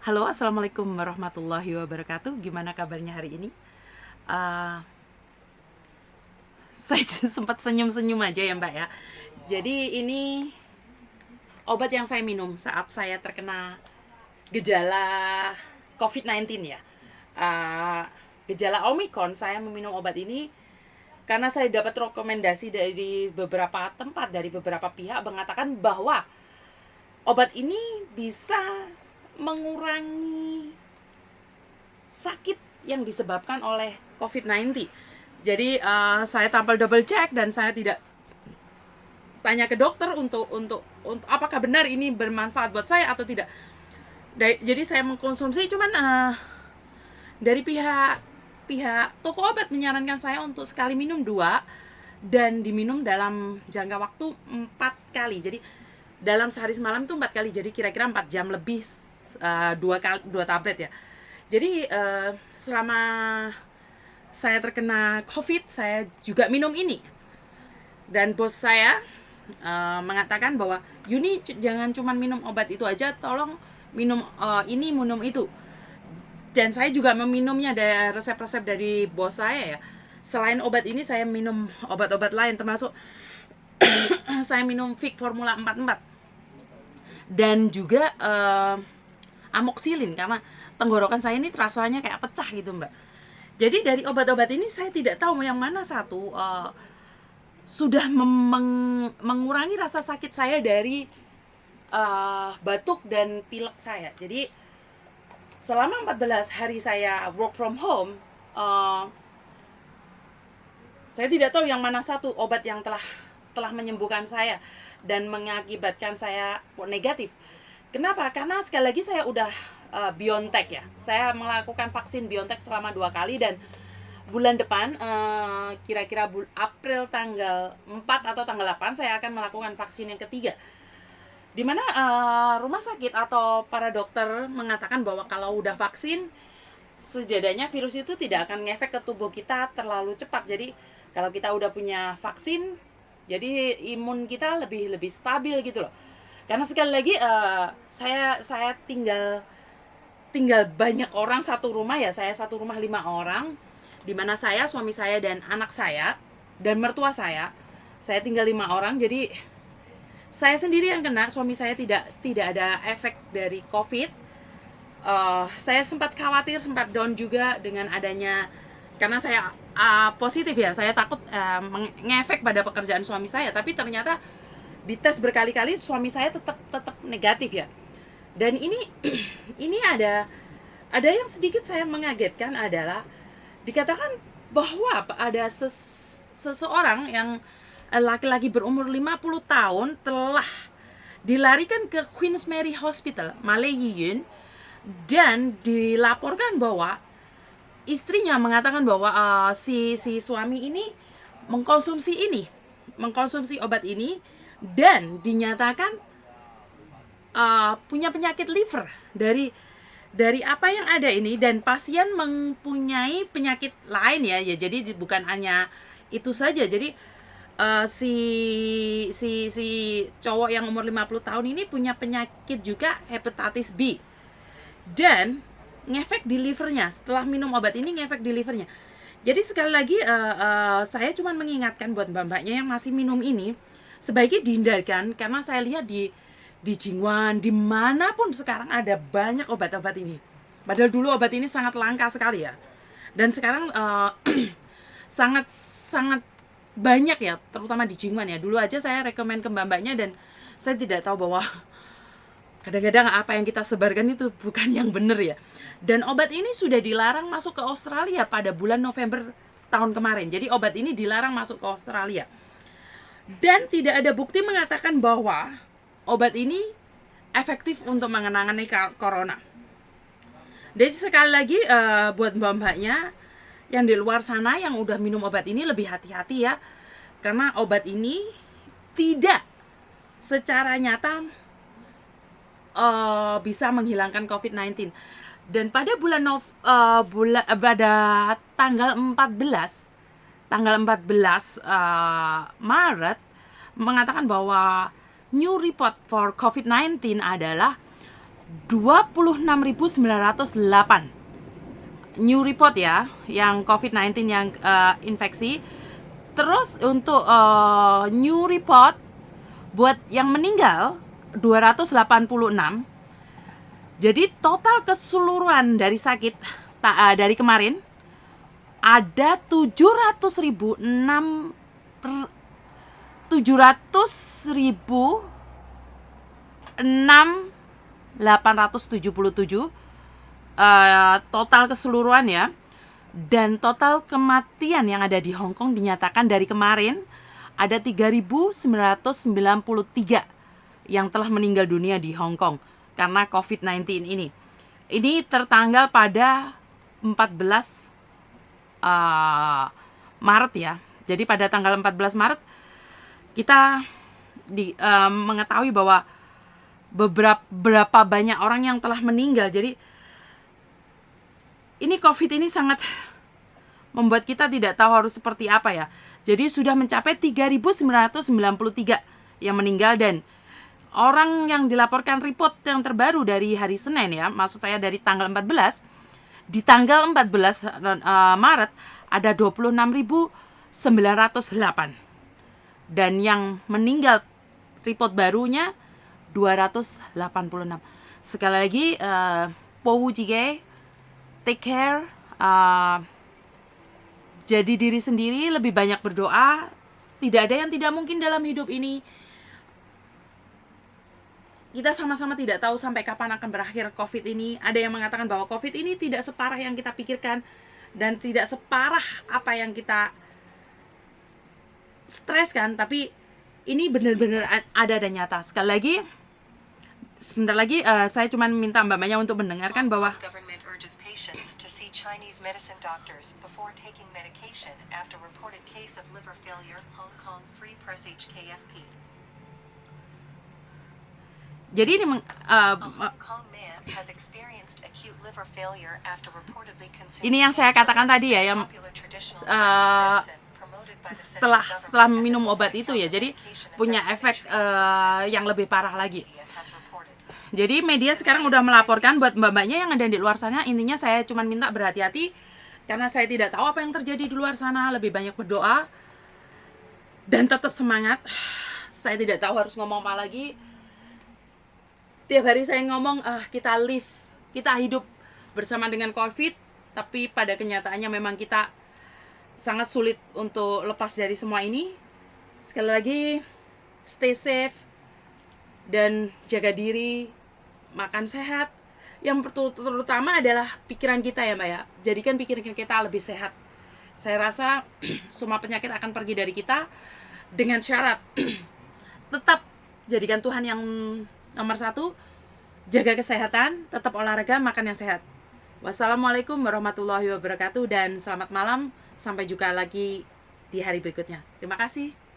Halo, assalamualaikum warahmatullahi wabarakatuh. Gimana kabarnya hari ini? Eh, saya sempat senyum-senyum aja ya, Mbak ya. Jadi ini obat yang saya minum saat saya terkena gejala COVID-19 ya. Eh, Gejala Omicron, saya meminum obat ini karena saya dapat rekomendasi dari beberapa tempat, dari beberapa pihak mengatakan bahwa obat ini bisa mengurangi sakit yang disebabkan oleh COVID-19. Jadi saya tampil double check dan saya tidak tanya ke dokter untuk apakah benar ini bermanfaat buat saya atau tidak. Jadi saya mengkonsumsi, cuman dari pihak pihak toko obat menyarankan saya untuk sekali minum 2 dan diminum dalam jangka waktu 4 kali. Jadi dalam sehari semalam itu 4 kali. Jadi kira-kira 4 jam lebih, 2 tablet ya. Jadi selama saya terkena COVID, saya juga minum ini. Dan bos saya mengatakan bahwa Yuni jangan cuma minum obat itu aja, tolong minum ini, minum itu. Dan saya juga meminumnya dari resep-resep dari bos saya ya. Selain obat ini saya minum obat-obat lain, termasuk saya minum Vic Formula 44 dan juga amoxicillin karena tenggorokan saya ini rasanya kayak pecah gitu, Mbak. Jadi dari obat-obat ini saya tidak tahu yang mana satu sudah mengurangi rasa sakit saya dari batuk dan pilek saya. Jadi selama 14 hari saya work from home, saya tidak tahu yang mana satu obat yang telah menyembuhkan saya dan mengakibatkan saya negatif. Kenapa? Karena sekali lagi saya udah BioNTech ya. Saya melakukan vaksin BioNTech selama 2 kali dan bulan depan kira-kira April tanggal 4 atau tanggal 8 saya akan melakukan vaksin yang ketiga. Dimana rumah sakit atau para dokter mengatakan bahwa kalau udah vaksin setidaknya virus itu tidak akan ngefek ke tubuh kita terlalu cepat. Jadi kalau kita udah punya vaksin, jadi imun kita lebih stabil gitu loh. Karena sekali lagi saya tinggal banyak orang satu rumah ya. Saya satu rumah 5 orang, di mana saya, suami saya dan anak saya dan mertua saya. Saya tinggal 5 orang, jadi saya sendiri yang kena. Suami saya tidak ada efek dari COVID. Saya sempat khawatir, sempat down juga dengan adanya, karena saya positif ya. Saya takut ngefek pada pekerjaan suami saya, tapi ternyata dites berkali-kali suami saya tetap negatif ya. Dan ini ini ada yang sedikit saya mengagetkan adalah dikatakan bahwa ada seseorang yang laki-laki berumur 50 tahun telah dilarikan ke Queen's Mary Hospital, Malaysia, dan dilaporkan bahwa istrinya mengatakan bahwa si suami ini mengkonsumsi obat ini dan dinyatakan punya penyakit liver dari apa yang ada ini, dan pasien mempunyai penyakit lain ya. Jadi bukan hanya itu saja. Jadi si si cowok yang umur 50 tahun ini punya penyakit juga, hepatitis B, dan ngefek di livernya. Setelah minum obat ini ngefek di livernya. Jadi sekali lagi saya cuma mengingatkan buat mbak-mbaknya yang masih minum ini, sebaiknya dihindarkan, karena saya lihat di Jingwan, dimanapun sekarang ada banyak obat-obat ini. Padahal dulu obat ini sangat langka sekali ya. Dan sekarang sangat sangat banyak ya, terutama di Jingwan ya. Dulu aja saya rekomen ke mbak-mbaknya dan saya tidak tahu bahwa kadang-kadang apa yang kita sebarkan itu bukan yang benar ya. Dan obat ini sudah dilarang masuk ke Australia pada bulan November tahun kemarin. Jadi obat ini dilarang masuk ke Australia. Dan tidak ada bukti mengatakan bahwa obat ini efektif untuk menangani corona. Jadi sekali lagi buat mbak-mbaknya yang di luar sana yang udah minum obat ini, lebih hati-hati ya. Karena obat ini tidak secara nyata bisa menghilangkan COVID-19. Dan pada pada tanggal 14 Maret mengatakan bahwa new report for COVID-19 adalah 26.908 new report ya, yang COVID-19 yang infeksi. Terus untuk new report buat yang meninggal 286. Jadi total keseluruhan dari sakit dari kemarin ada 700.877 total keseluruhan ya. Dan total kematian yang ada di Hong Kong dinyatakan dari kemarin ada 3.993 yang telah meninggal dunia di Hong Kong karena COVID-19 ini. Ini tertanggal pada 14 Maret ya. Jadi pada tanggal 14 Maret kita mengetahui bahwa berapa banyak orang yang telah meninggal. Jadi ini COVID ini sangat membuat kita tidak tahu harus seperti apa ya. Jadi sudah mencapai 3.993 yang meninggal, dan orang yang dilaporkan report yang terbaru dari hari Senin ya, maksud saya dari tanggal 14, di tanggal 14 Maret ada 26.908. Dan yang meninggal report barunya 286. Sekali lagi, Po Wu Jige, take care, jadi diri sendiri, lebih banyak berdoa. Tidak ada yang tidak mungkin dalam hidup ini. Kita sama-sama tidak tahu sampai kapan akan berakhir COVID ini. Ada yang mengatakan bahwa COVID ini tidak separah yang kita pikirkan dan tidak separah apa yang kita stres kan, tapi ini benar-benar ada dan nyata. Sekali lagi, sebentar lagi saya cuma minta Mbak Maya untuk mendengarkan bahwa Chinese medicine doctors before taking medication after reported case of liver failure. Hong Kong Free Press HKFP. Jadi ini Hong Kong man has experienced acute liver failure after reportedly consuming. Ini yang saya katakan tadi ya, yang setelah minum obat itu ya, jadi punya efek yang lebih parah lagi. Jadi media sekarang udah melaporkan buat mbak-mbaknya yang ada di luar sana. Intinya saya cuma minta berhati-hati karena saya tidak tahu apa yang terjadi di luar sana. Lebih banyak berdoa dan tetap semangat. Saya tidak tahu harus ngomong apa lagi. Tiap hari saya ngomong kita live, kita hidup bersama dengan COVID, tapi pada kenyataannya memang kita sangat sulit untuk lepas dari semua ini. Sekali lagi, stay safe dan jaga diri. Makan sehat. Yang terutama adalah pikiran kita ya Mbak ya. Jadikan pikiran kita lebih sehat. Saya rasa semua penyakit akan pergi dari kita dengan syarat tetap jadikan Tuhan yang nomor satu, jaga kesehatan, tetap olahraga, makan yang sehat. Wassalamualaikum warahmatullahi wabarakatuh, dan selamat malam. Sampai jumpa lagi di hari berikutnya. Terima kasih.